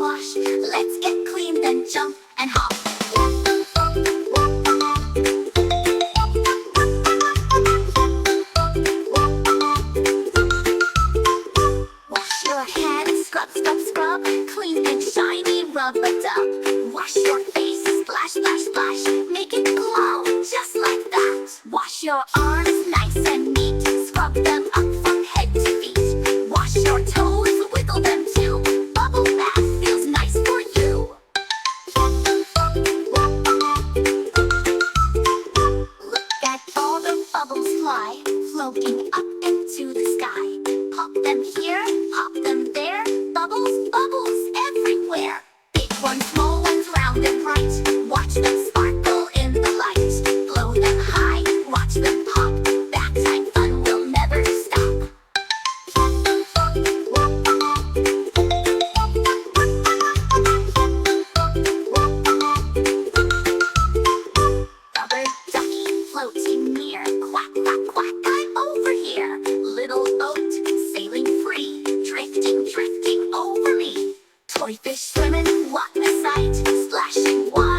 splash. Let's get clean, then jump and hop. Wash your head, scrub, scrub, scrub. Clean and shiny, rub a dub. Wash your face, splash, splash, splash. Make it glow, just like that. Wash your arms, nice and neat. Scrub them up from head to feet. Wash your toes, wiggle them too. Bubble bath feels nice for you. Look at all the bubbles fly, floating up into the sky. Pop them here, pop them there. Bubbles, bubbles everywhere. Big ones, small ones, round and bright. Watch them sparkle in the light. Blow them high, watch them pop. Bath time fun will never stop. Rubber ducky floating near. Quack, quack, quack, I'm over here. Little boat sailing free. Drifting, drifting over me. Toy fish swimming, what a sight. Splashing water.